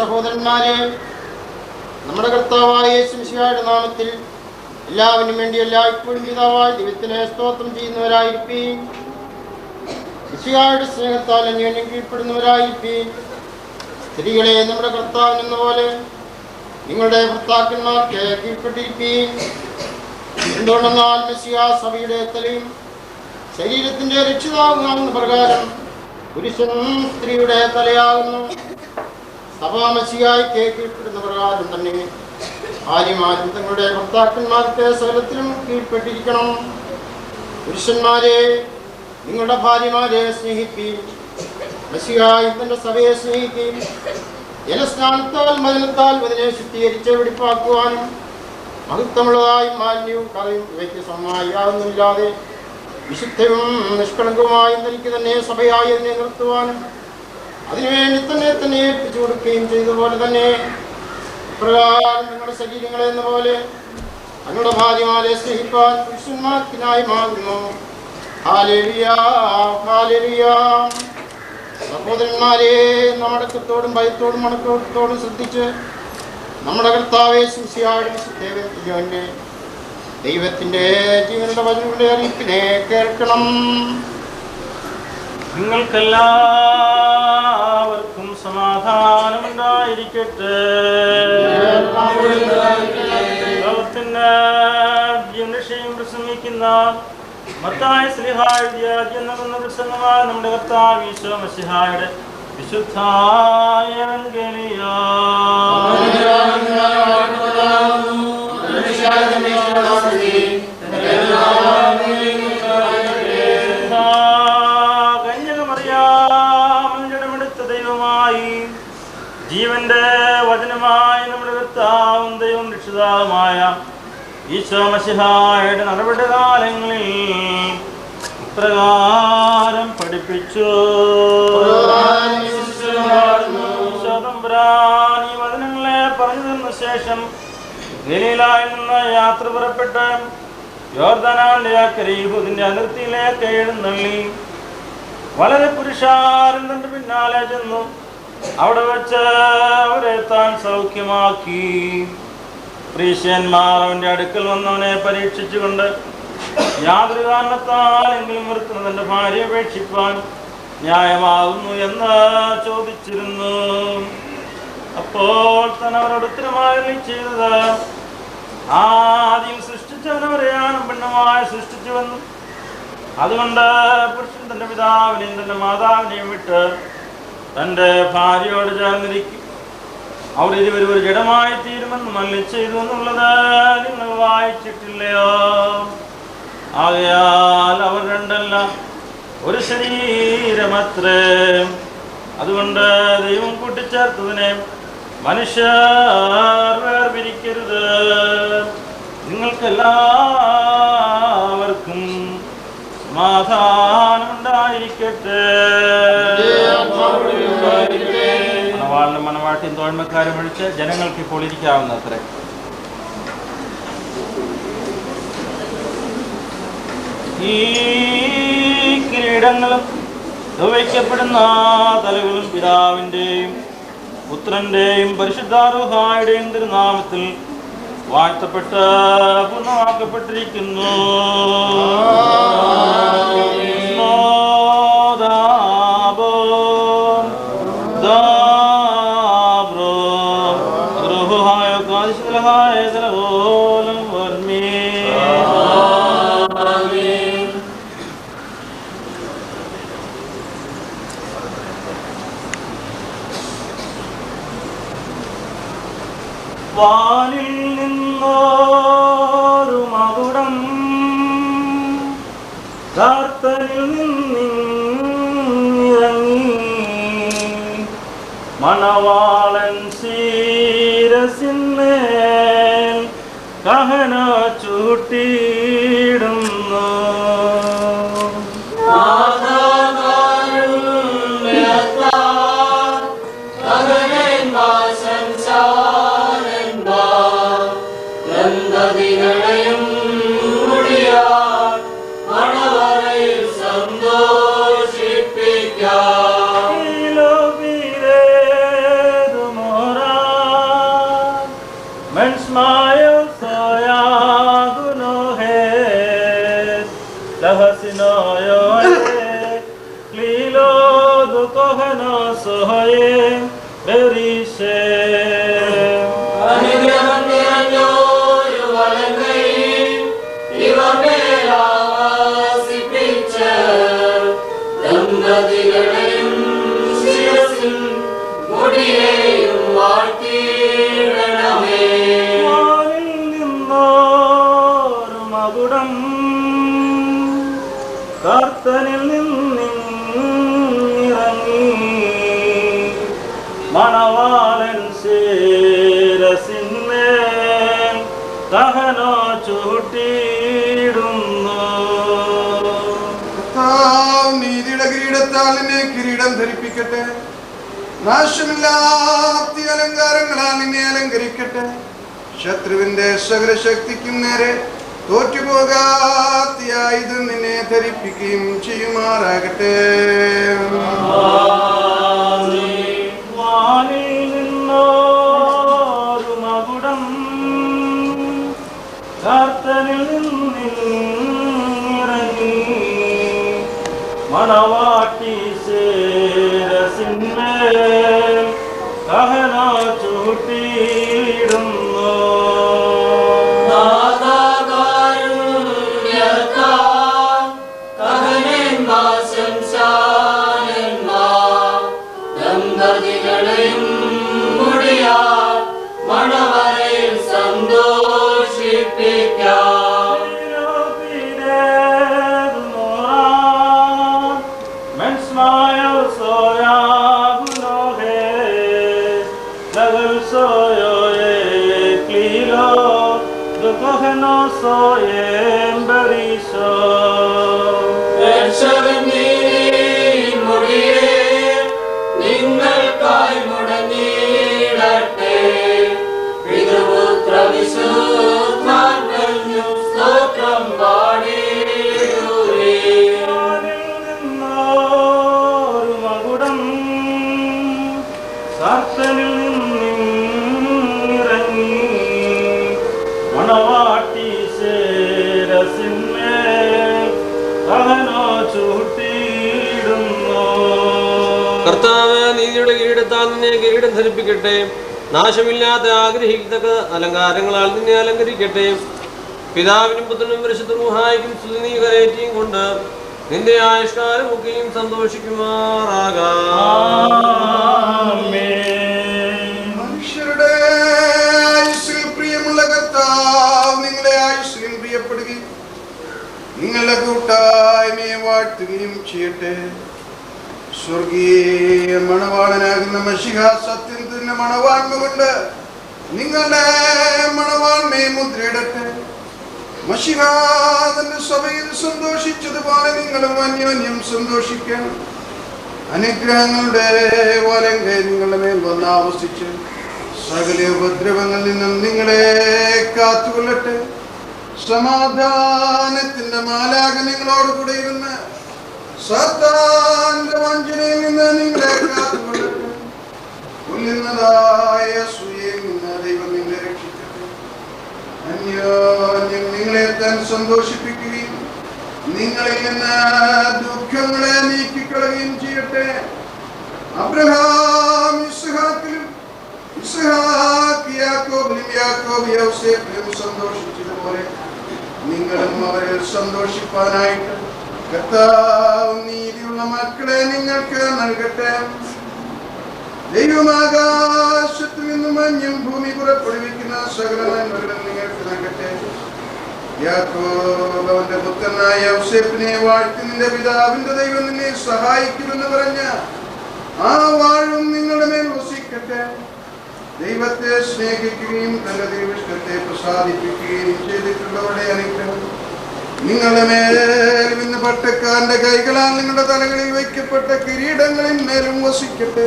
സഹോദരന്മാരെ, നമ്മുടെ കർത്താവായ യേശു മിശിഹായുടെ നാമത്തിൽ എല്ലാവരും വേണ്ടി എല്ലായ്പ്പോഴും പിതാവായ ദൈവത്തിനെ സ്തോത്രം ചെയ്യുന്നവരായിരിക്കും. മിശിഹായുടെ സ്നേഹത്താൽ അന്യോന്യം കീഴ്പ്പെടുന്നവരായിരിക്കും. സ്ത്രീകളെ, നമ്മുടെ കർത്താവിനെന്ന പോലെ നിങ്ങളുടെ ഭർത്താക്കന്മാർക്ക് കീഴ്പ്പെട്ടിരിക്കും. എന്തുകൊണ്ടെന്നാൽ മിശിഹാ സഭയുടെ തലയും ശരീരത്തിന്റെ രക്ഷിതാവുന്ന പ്രകാരം പുരുഷൻ സ്ത്രീയുടെ തലയാകുന്നു. സഭാ മിശിഹായ്ക്ക് കീഴ്പ്പെടുന്ന പ്രകാരം തന്നെ ഭാര്യമാരും തങ്ങളുടെ ഭർത്താക്കന്മാർക്ക് സകലത്തിലും കീഴ്പ്പെട്ടിരിക്കണം. പുരുഷന്മാരെ, നിങ്ങളുടെ ഭാര്യമാരെ സ്നേഹിക്കുകയും മിശിഹായി തന്റെ സഭയെ സ്നേഹിക്കുകയും ജലസ്നാനത്താൽ മലിനത്താൽ അതിനെ ശുദ്ധീകരിച്ച് വെടിപ്പാക്കുവാനും മഹത്വമുള്ളതായും മാലിന്യവും കഥയും ഇവയ്ക്ക് സമമായി യാതൊന്നുമില്ലാതെ വിശുദ്ധവും നിഷ്കളങ്കവുമായും തനിക്ക് തന്നെ സഭയായി അതിനെ നിർത്തുവാനും അതിനുവേണ്ടി തന്നെ ഏൽപ്പിച്ചു കൊടുക്കുകയും ചെയ്തതുപോലെ തന്നെ ഇപ്രകാരം നിങ്ങളുടെ ശരീരങ്ങളെ എന്ന പോലെ തങ്ങളുടെ ഭാര്യമാരെ സ്നേഹിപ്പാൻ പുരുഷന്മാർക്ക് ന്യായമാകുന്നു. Hallelujah, hallelujah. സഹോദരന്മാരെ, അടക്കത്തോടും ഭയത്തോടും മണക്കത്തോടും ശ്രദ്ധിച്ച് നമ്മുടെ കർത്താവേ മിശിഹായുടെ വിശുദ്ധ ദൈവത്തിന്റെ ജീവനുള്ള വചനങ്ങളുടെ അറിയിപ്പിനെ കേൾക്കണം. നിങ്ങൾക്കെല്ലാവർക്കും സമാധാനമുണ്ടായിരിക്കട്ടെ. ലോകത്തിന്റെ ജീവനക്ഷയം പ്രസംഗിക്കുന്ന മത്തായി ശ്ലീഹാ എഴുതിയ എന്ന പ്രസംഗമായ നമ്മുടെ കർത്താവ് ഈശോ മിശിഹായുടെ വിശുദ്ധായ കന്യകമറിയാമെടുത്ത ദൈവമായി ജീവന്റെ വചനമായ നമ്മുടെ കർത്താവും ദൈവം രക്ഷിതാവുമായ ഈശോ മിശിഹായുടെ നടപടി കാലങ്ങളിൽ ഇപ്രകാരം പഠിപ്പിച്ചു. ഈ വചനങ്ങളെ പറഞ്ഞു തന്ന ശേഷം ഗലീലായിൽ നിന്ന് യാത്ര പുറപ്പെട്ട് യോർദാനിന്റെ അക്കരെ യഹൂദിന്റെ അതിർത്തിയിലേക്ക് എഴുന്നള്ളി വളരെ പുരുഷാരം തന്റെ പിന്നാലെ ചെന്നു അവിടെ വെച്ച് അവരെ താൻ സൗഖ്യമാക്കി. പ്രീശന്മാർ അവന്റെ അടുക്കൽ വന്നവനെ പരീക്ഷിച്ചുകൊണ്ട് യാതൊരു കാരണത്താലെങ്കിലും നിർത്തുന്ന തന്റെ ഭാര്യയെ ഉപേക്ഷിപ്പാൻ ന്യായമാകുന്നു എന്ന് ചോദിച്ചിരുന്നു. അപ്പോൾ തന്നെ അവരോട് ഉത്തരമായി ചെയ്തത്, ആദ്യം സൃഷ്ടിച്ചവനവരെ ആണും പെണ്ണുമായി സൃഷ്ടിച്ചുവെന്നും അതുകൊണ്ട് പുരുഷൻ തന്റെ പിതാവിനെയും തന്റെ മാതാവിനെയും വിട്ട് തന്റെ ഭാര്യയോട് ചേർന്നിരിക്കും, അവർ ഇരുവരും ഒരു ജഡമായി തീരുമെന്നും അരുളി ചെയ്തു എന്നുള്ളത് നിങ്ങൾ വായിച്ചിട്ടില്ലയോ? ആകയാൽ അവർ രണ്ടല്ല ഒരു ശരീരമത്രേ. അതുകൊണ്ട് ദൈവം കൂട്ടിച്ചേർത്തതിനെ മനുഷ്യർ വേർപിരിക്കരുത്. നിങ്ങൾക്കെല്ലാവർക്കും സമാധാനമുണ്ടായിരിക്കട്ടെ. മണവാളിനും മണവാട്ടിയും തോഴ്മക്കാരും ഒഴിച്ച് ജനങ്ങൾക്ക് ഇപ്പോൾ ഇരിക്കാവുന്നത്രേ. ഈ കിരീടങ്ങളും വയ്ക്കപ്പെടുന്ന തലകളും പിതാവിൻ്റെയും പുത്രന്റെയും പരിശുദ്ധാരൂഹായുടെയും തിരുനാമത്തിൽ വാഴ്ത്തപ്പെട്ട് പൂർണ്ണമാക്കപ്പെട്ടിരിക്കുന്നു. വാനിൽ നിന്നോരു മകുടം കർത്തനിൽ നിന്നിറങ്ങി മണവാളൻ ശിരസിന്മേൽ കഹന ചൂട്ടിയിടുന്നു. സന്തോഷിപ്പിക്കാം. അനുഗ്രഹം നിറഞ്ഞോരു വലങ്കൈ ഇവമേലാവസിപ്പിച്ച് ദമ്പതികളെയും ശിരസിൽ മുടിയെയും വാഴ്ത്തിയിടണമേ. മകുടം കർത്തനിൽ നിന്നിറങ്ങി മണവാളൻ ശിരസിന്മേൽ ദഹന ചൂട്ടിയിടുന്നു. നീതിയുടെ കിരീടത്താൽ നിന്നെ കിരീടം ധരിപ്പിക്കട്ടെ. നാശമില്ലാത്ത അലങ്കാരങ്ങളാൽ നിന്നെ അലങ്കരിക്കട്ടെ. ശത്രുവിന്റെ സകല ശക്തിക്കും നേരെ തോറ്റുപോകാത്ത ആയുധം നിന്നെ ധരിപ്പിക്കുകയും ചെയ്യുമാറാകട്ടെ. മകുടം കർത്തനിൽ നിന്നിറങ്ങി മണവാട്ടി ശിരസിന്മേൽ ദഹന ചൂട്ടിയിടുന്നു. ദമ്പതികളെയും മുടിയാൽ മണവരയിൽ സന്തോഷിപ്പിക്കാം. നിങ്ങൾക്കായി മുടങ്ങിയിടട്ടെ. പിതൃപുത്ര വിശുദ്ധാത്മനും സ്തോത്രം പാടിയിടുവേ. മകുടം കർത്തനിൽ നിന്നിറങ്ങി മണവാട്ടി ശിരസിന്മേൽ ദഹന ചൂട്ടിയിടുന്നു. കർത്താവ് നീതിയുടെ കിരീടത്താൽ നിന്നെ കിരീടം ധരിപ്പിക്കട്ടെ. നാശമില്ലാത്ത ആഗ്രഹിക്കത്തക്ക അലങ്കാരങ്ങളാൽ നിന്നെ അലങ്കരിക്കട്ടെ. പിതാവിനും പുത്രനും പരിശുദ്ധ റൂഹായിക്കും സ്തുതി നീ കരേറ്റിയും കൊണ്ട് നിന്റെ ആയുഷ്കാലം ഒക്കെയും സന്തോഷിക്കുമാറാകാം. മനുഷ്യരുടെ ആയുസ്സിൽ പ്രിയമുള്ള കർത്താവ് നിങ്ങളെ ആയുസ്സിൽ പ്രിയപ്പെടുകയും നിങ്ങളുടെ കൂട്ടായ്മയെ വാഴ്ത്തുകയും ചെയ്യട്ടെ. സ്വർഗീയ മണവാളനാകുന്ന മശിഹ സത്യത്തിന്റെ മണവാഴ്മ കൊണ്ട് നിങ്ങളുടെ മണവാഴ്മയെ മുദ്രയിടട്ടെ. മശിഹ തന്റെ സഭയിൽ സന്തോഷിച്ചതുപോലെ നിങ്ങളും അന്യോന്യം സന്തോഷിക്കണം. അനുഗ്രഹങ്ങളുടെ വലങ്കൈ നിങ്ങളുടെ മേൽ വന്നാവസിച്ച് സകല ഉപദ്രവങ്ങളിൽ നിന്നും നിങ്ങളെ കാത്തുകൊള്ളട്ടെ. സമാധാനത്തിന്റെ മാലാഖ നിങ്ങളോട് കൂടെ ഇരുന്ന് സാത്താന്റെ വഞ്ചനയിൽ നിന്ന് നിങ്ങളെ കാത്തുകൊള്ളട്ടെ. ഉന്നതമായ സൂര്യയിൽ നിന്ന് ദൈവം നിങ്ങളെ രക്ഷിക്കട്ടെ. അന്യോന്യം നിങ്ങളെ താൻ സന്തോഷിപ്പിക്കുകയും നിങ്ങളിൽ നിന്ന് ദുഃഖങ്ങളെ നീക്കിക്കളയുകയും ചെയ്യട്ടെ. അബ്രഹാം ഇസ്ഹാക്കിലും ഇസ്ഹാക്ക് യാക്കോബിലും യാക്കോബ് യോസേഫിലും സന്തോഷിച്ചതുപോലെ നിങ്ങളും അവരിൽ സന്തോഷിപ്പാനായിട്ട് കർത്താവ് നീതിയുള്ള മക്കളെ നിങ്ങൾക്ക് നൽകട്ടെ. ദൈവമാകാശത്തിൽ നിന്നും മഞ്ഞും ഭൂമി പുറപ്പെടുവിക്കുന്ന സകല നന്മകളും നിങ്ങൾക്ക് നൽകട്ടെ. യാക്കോബ് അവന്റെ പുത്രനായ യോസേഫിനെ വാഴ്ത്തി നിന്റെ പിതാവിന്റെ ദൈവം നിന്നെ സഹായിക്കുമെന്ന് പറഞ്ഞ ആ വാഴും നിങ്ങളുടെ മേൽ വസിക്കട്ടെ. ദൈവത്തെ സ്നേഹിക്കുകയും തന്റെ ദൈവിഷ്ടത്തെ പ്രസാദിപ്പിക്കുകയും ചെയ്തിട്ടുള്ളവരുടെ അനുഗ്രഹം നിങ്ങളുടെ മേൽ ഇന്ന് പട്ടക്കാരന്റെ കൈകളാൽ നിങ്ങളുടെ തലകളിൽ വയ്ക്കപ്പെട്ട കിരീടങ്ങളിൽ മേലും വസിക്കട്ടെ.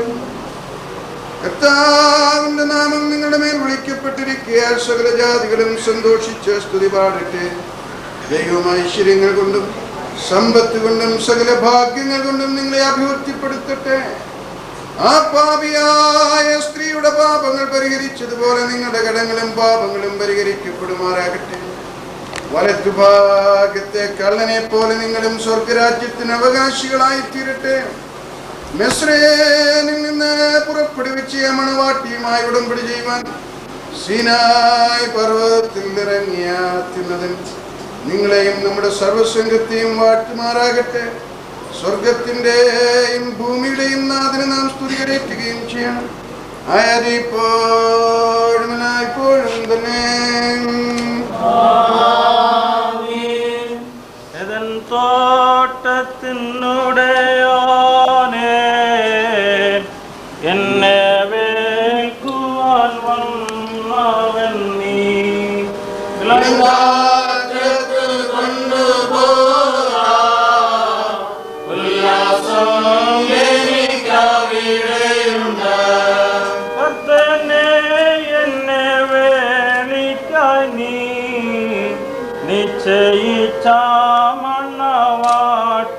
കർത്താവിന്റെ നാമം നിങ്ങളുടെ മേൽ വിളിക്കപ്പെട്ടിരിക്കുകയാൽ സകല ജാതികളും സന്തോഷിച്ച് സ്തുതി പാടട്ടെ. ദൈവം ഐശ്വര്യങ്ങൾ കൊണ്ടും സമ്പത്ത് കൊണ്ടും സകല ഭാഗ്യങ്ങൾ കൊണ്ടും നിങ്ങളെ അഭിവൃദ്ധിപ്പെടുത്തട്ടെ. ആ പാപിയായ സ്ത്രീയുടെ പാപങ്ങൾ പരിഹരിച്ചതുപോലെ നിങ്ങളുടെ കടങ്ങളും പാപങ്ങളും പരിഹരിക്കപ്പെടുമാറാകട്ടെ. വലത്തുഭാഗത്തെ കള്ളനെ പോലെ നിങ്ങളും സ്വർഗരാജ്യത്തിന് അവകാശികളായി തീരട്ടെ. മിസ്രയീമിൽ നിന്ന് പുറപ്പെടുവിച്ച് മണവാട്ടിയുമായി ഉടമ്പടി ചെയ്യുവാൻ സീനായ് പർവ്വതത്തിൽ ഇറങ്ങിയ അത്യുന്നതൻ നിങ്ങളെയും നമ്മുടെ സർവസംഘത്തെയും വാഴ്ത്തുമാറാകട്ടെ. സ്വർഗത്തിന്റെയും ഭൂമിയുടെയും നാഥന് നാം സ്തുതി കരയറ്റുകയും ചെയ്യണം. ആയതിപ്പോഴും ഇപ്പോഴും തന്നെ. തോട്ടത്തിനുടയോനെ എന്നെ വേൽക്കുവാൻ വന്നവൻ നീ നിശ്ചയിച്ച മണവാട്ടിയായി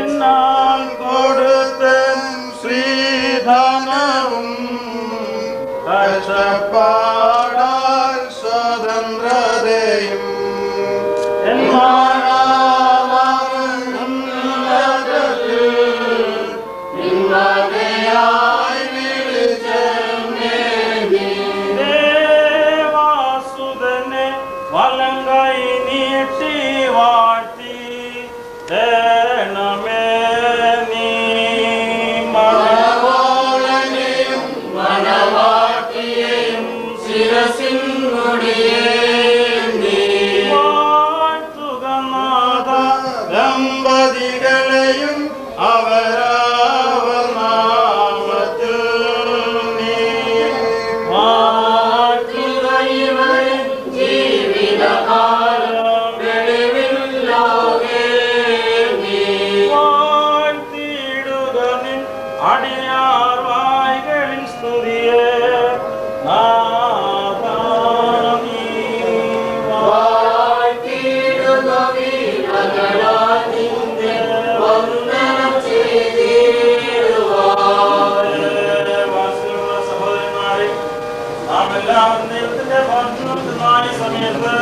ഞാൻ കൊടുത്ത ശ്രീധനവും കഷ്ടപ്പാടാൽ സ്വതന്ത്രതയും ദേവാസുതനെ വലങ്കൈ നീട്ടി വാഴ്ത്തി തേണമേ നീ മണവാളനെയും മണവാട്ടിയെയും ശിരസിൻ മുടിയേന്തി വാഴ്ത്തുക നാഥ ദമ്പതികളെയും അവരവർ നാമത്തിൽ നീ വാഴ്ത്തുക ഇവരെ ജീവിതകാലം വെളിവിൽ ലോകേ നീ വാഴ്ത്തിയിടുക നിൻ അടിയാർ വായ്കളിൽ സ്തുതിയെ നാഥാ നീ വാഴ്ത്തിയിടുക വീണകളാൽ നിന്നെ വന്ദനം ചെയ്തിടുവാൻ വാസികളുള്ള സഹോദരന്മാരെ, നാം എല്ലാവരും ദൈവത്തിന്റെ ഭക്ഷണത്തിനായ സമയത്ത്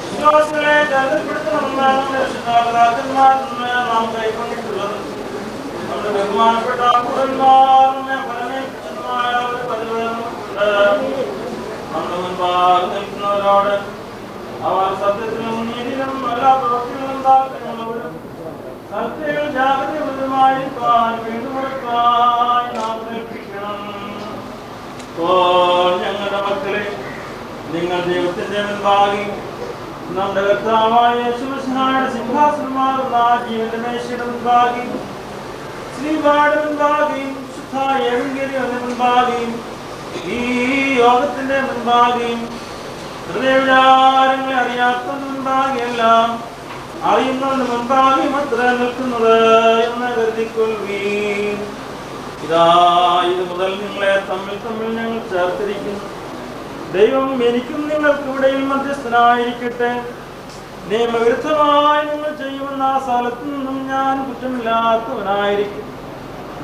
വിശ്വാസികളെ ജാഗ്രതപ്പെടുത്തണമെന്നാണ് രക്ഷിതാപിതാക്കന്മാരിൽ നിന്ന് നാം കൈക്കൊണ്ടിട്ടുള്ളത്. നമ്മുടെ ബഹുമാനപ്പെട്ട കുടന്മാർ നമ്മെ ഫലമേൽപ്പിച്ചതുമായ ഒരു പതിവ് നമുക്കുണ്ട്. നമ്മുടെ മുൻപാകെ നിൽക്കുന്നവരോട് അവർ സത്യത്തിലും നീതിയിലും എല്ലാ പ്രവൃത്തികളും താല്പര്യമുള്ളവരും സത്യങ്ങൾ ജാഗ്രതയുള്ളതുമായിരിക്കാൻ വീണ്ടുമുറക്കായി നാം കൽപ്പിക്കണം. ഇപ്പോൾ ഞങ്ങളുടെ മക്കളെ, നിങ്ങൾ ദൈവത്തിന്റെ മുൻപാകെ നമ്മുടെ കർത്താവായ യേശുമിശിഹായുടെ സിംഹാസനമാകുന്ന ജീവന്റെ മേശയുടെ മുൻപാകെ ശ്രീവായുടെ മുൻപാകെയും ശുദ്ധായ ഏവങ്കേലിയുടെ മുൻപാകെയും ഈ യോഗത്തിന്റെ മുൻപാകെയും ഹൃദയവിചാരങ്ങളെ അറിയാത്തതിന് മുൻപാകെയെല്ലാം അറിയുന്നതിന് മുൻപാകെയും അത്ര നിൽക്കുന്നത് എന്ന് കരുതിക്കൊള്ളുവീൻ. ഇതാ ഇത് മുതൽ നിങ്ങളെ തമ്മിൽ തമ്മിൽ ഞങ്ങൾ ചേർത്തിരിക്കുന്നു. ദൈവം എനിക്കും നിങ്ങൾക്ക് ഇവിടെയും മധ്യസ്ഥനായിരിക്കട്ടെ. നിയമവിരുദ്ധമായി നിങ്ങൾ ചെയ്യുമെന്ന ആ സ്ഥലത്തു നിന്നും ഞാൻ കുറ്റമില്ലാത്തവനായിരിക്കും.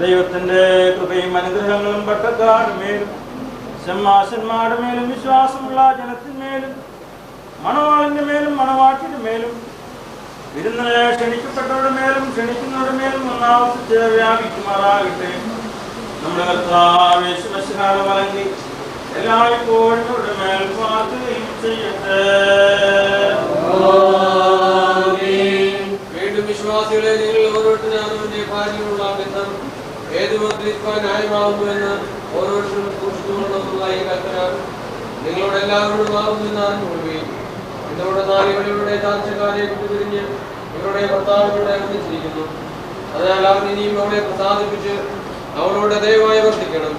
ദൈവത്തിന്റെ കൃപയും അനുഗ്രഹങ്ങളും പട്ടക്കാരുടെ മേലും ശമ്മാശന്മാരുടെ മേലും വിശ്വാസമുള്ള ജനത്തിന്മേലും മണവാളിന്റെ മേലും മണവാട്ടിന്റെ മേലും വിരുന്നിനെ ക്ഷണിക്കപ്പെട്ടവരുടെ മേലും ക്ഷണിക്കുന്നവരുടെ മേലും ഒന്നാവശ്യത്തെ വ്യാപിക്കുമാറാകട്ടെ. നമ്മുടെ കർത്താവ് യേശുമിശിഹായുടെ വലങ്കി എല്ലായ്പ്പോഴും ഇവിടെ മേൽ പാർക്കുകയും ചെയ്യട്ടെ. വീണ്ടും വിശ്വാസികളെ, നിങ്ങൾ ഓരോരുത്തരും എന്റെ ഭാര്യയുള്ള ബന്ധം ഏത് മന്ത്രിക്കാൻ ന്യായമാകുന്നുവെന്ന് ഓരോരുത്തരും സൂക്ഷിച്ചുകൊണ്ടുള്ള ഈ കൽപ്പന നിങ്ങളോട് എല്ലാവരോടും ആകുമെന്ന് അറിഞ്ഞുകൊള്ളുകയും നിങ്ങളുടെ നാളുകളിലൂടെ താമസക്കാരെ വിട്ടുപിരിഞ്ഞ് ഇവരുടെ ഭർത്താവിലൂടെ ഒന്നിച്ചിരിക്കുന്നു. അതിനാൽ അവൻ ഇനിയും അവളെ പ്രസാദിപ്പിച്ച് അവളോട് ദയവായി വർദ്ധിക്കണം.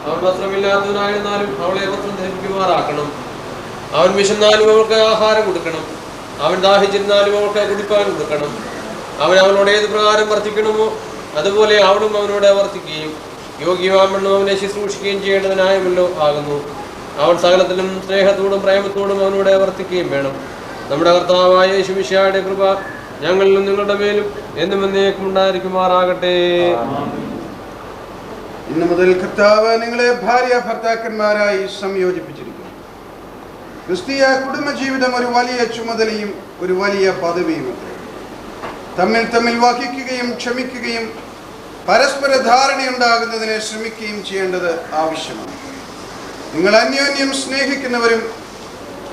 അവൻ വസ്ത്രമില്ലാത്തവനായിരുന്നാലും അവളെ വസ്ത്രം ധരിപ്പിക്കുമാറാക്കണം. അവൻ വിശന്നാലും അവൾക്ക് ആഹാരം കൊടുക്കണം. അവൻ ദാഹിച്ചിരുന്നാലും അവൾക്ക് കുടിപ്പാൻ കൊടുക്കണം. അവൻ അവളോട് ഏത് പ്രകാരം വർത്തിക്കണമോ അതുപോലെ അവളും അവനോട് വർത്തിക്കുകയും യോഗ്യമാമെന്നും അവനെ ശുശ്രൂഷിക്കുകയും ചെയ്യേണ്ടത് ന്യായമല്ലോ ആകുന്നു. അവൻ സകലത്തിലും സ്നേഹത്തോടും പ്രേമത്തോടും അവനോട് വർത്തിക്കുകയും വേണം. നമ്മുടെ കർത്താവായ യേശുമിശിഹായുടെ കൃപ ഞങ്ങളിലും നിങ്ങളുടെ മേലും എന്നും എന്നേക്കും ഉണ്ടായിരിക്കുമാറാകട്ടെ. ഇന്നു മുതൽ കർത്താവ് നിങ്ങളെ ഭാര്യ ഭർത്താക്കന്മാരായി സംയോജിപ്പിച്ചിരിക്കുന്നു. ക്രിസ്തീയ കുടുംബജീവിതം ഒരു വലിയ ചുമതലയും ഒരു വലിയ പദവിയും തമ്മിൽ വഹിക്കുകയും ക്ഷമിക്കുകയും പരസ്പര ധാരണയുണ്ടാകുന്നതിനെ ശ്രമിക്കുകയും ചെയ്യേണ്ടത് ആവശ്യമാണ്. നിങ്ങൾ അന്യോന്യം സ്നേഹിക്കുന്നവരും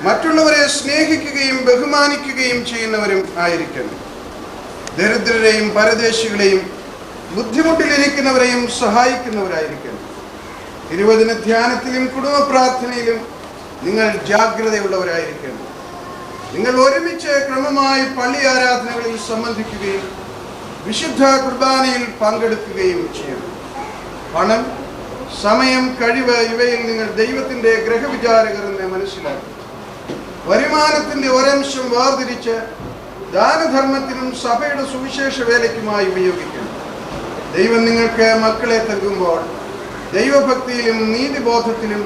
മറ്റുള്ളവരെ സ്നേഹിക്കുകയും ബഹുമാനിക്കുകയും ചെയ്യുന്നവരും ആയിരിക്കണം. ദരിദ്രരെയും പരദേശികളെയും ബുദ്ധിമുട്ടിലിരിക്കുന്നവരെയും സഹായിക്കുന്നവരായിരിക്കണം. തിരുവചന ധ്യാനത്തിലും കുടുംബ പ്രാർത്ഥനയിലും നിങ്ങൾ ജാഗ്രതയുള്ളവരായിരിക്കണം. നിങ്ങൾ ഒരുമിച്ച് ക്രമമായി പള്ളി ആരാധനകളിൽ സംബന്ധിക്കുകയും വിശുദ്ധ കുർബാനയിൽ പങ്കെടുക്കുകയും ചെയ്യണം. പണം, സമയം, കഴിവ് ഇവയിൽ നിങ്ങൾ ദൈവത്തിൻ്റെ ഗ്രഹവിചാരകർ എന്ന് മനസ്സിലാക്കും. വരുമാനത്തിൻ്റെ ഒരംശം വേർതിരിച്ച് ദാനധർമ്മത്തിനും സഭയുടെ സുവിശേഷ വേലയ്ക്കുമായി ഉപയോഗിക്കണം. ദൈവം നിങ്ങൾക്ക് മക്കളെ നൽകുമ്പോൾ ദൈവഭക്തിയിലും നീതിബോധത്തിലും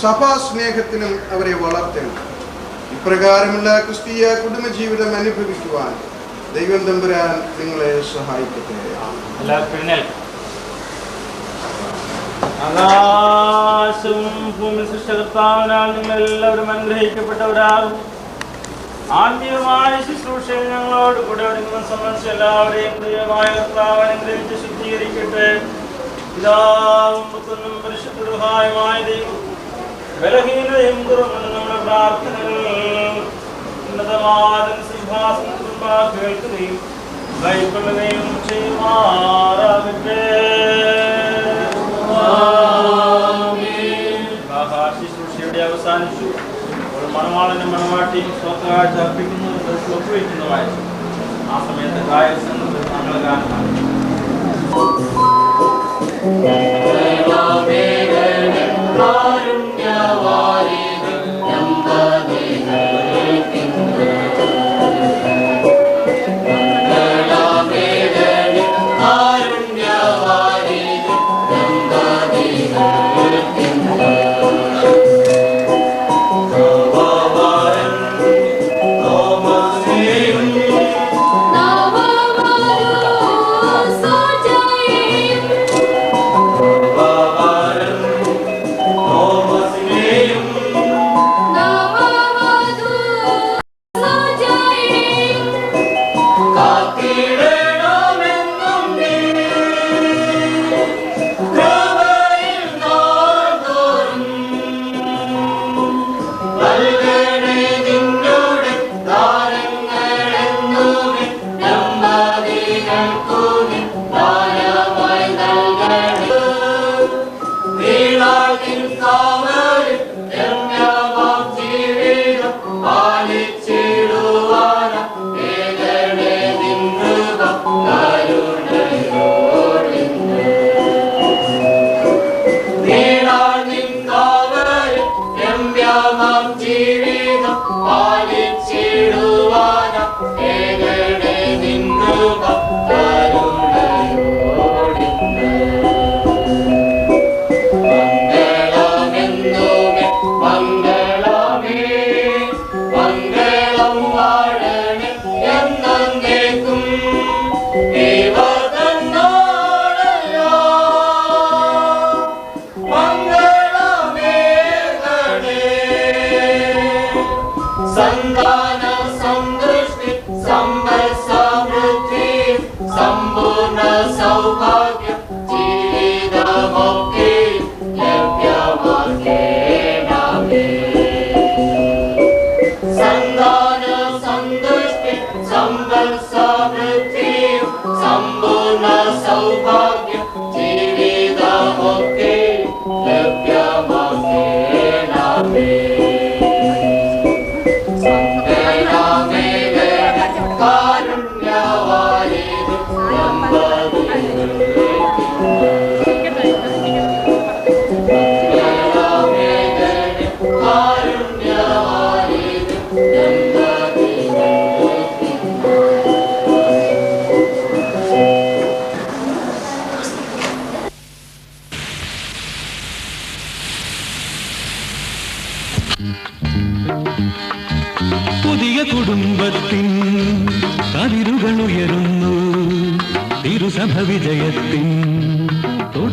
സഭാസ്നേഹത്തിലും അവരെ വളർത്തണം. ഇപ്രകാരമുള്ള ക്രിസ്തീയ കുടുംബജീവിതം അനുഭവിക്കുവാൻ ദൈവം തമ്പുരാൻ നിങ്ങളെ സഹായിക്കട്ടെ. ആകാശവും ഭൂമി സൃഷ്ടികർത്താവിനാൽ നിങ്ങളെല്ലാവരും അനുഗ്രഹിക്കപ്പെട്ടവരാകും. ആത്മീയമായ ശുശ്രൂഷയിൽ ഞങ്ങളോട് കൂടെ ഒരുങ്ങുന്ന സംബന്ധിച്ച് എല്ലാവരെയും ദൈവമായ കർത്താവ് അനുഗ്രഹിച്ച് ശുദ്ധീകരിക്കട്ടെ. പിതാവും പുത്രനും പരിശുദ്ധ റൂഹായുമായ ദൈവം ബലഹീനതയും കുറവുള്ള നമ്മുടെ പ്രാർത്ഥനകൾ ഉന്നതമായ സിംഹാസനത്തിൽ കേൾക്കുകയും കൈക്കൊള്ളുകയും ചെയ്യുമാറാകട്ടെ. ശുശ്രൂഷയുടെ അവസാനിച്ചു. ഒരു മണവാളനും മണവാട്ടിയും സ്വകാഴ്ച അർപ്പിക്കുന്നതും സ്വപ്നവയ്ക്കുന്നതുമായ ആ സമയത്ത് കായസംഘത്തിൽ ഞങ്ങൾ കാണാം. പുതിയ കുടുംബത്തിൻ കതിരുകൾ ഉയരുന്നു. തിരുസഭ വിജയത്തിൻ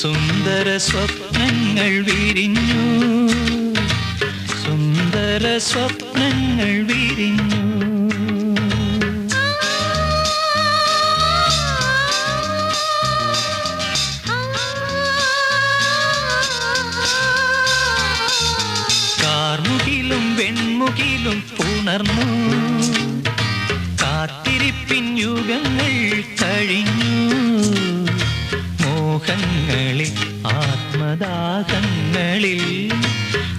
സുന്ദര സ്വപ്നങ്ങൾ വിരിഞ്ഞു, സുന്ദര സ്വപ്നങ്ങൾ വിരിഞ്ഞു. കാർമുകിലും വെൺമുകിലും പുണർന്നു, കാത്തിരിപ്പിൻ യുഗങ്ങൾ കഴിഞ്ഞു. മോഹങ്ങളിൽ ആത്മദാഹങ്ങളിൽ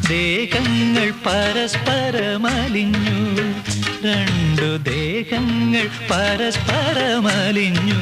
ദേഹങ്ങൾ പരസ്പരമലിഞ്ഞു, രണ്ടു ദേഹങ്ങൾ പരസ്പരമലിഞ്ഞു.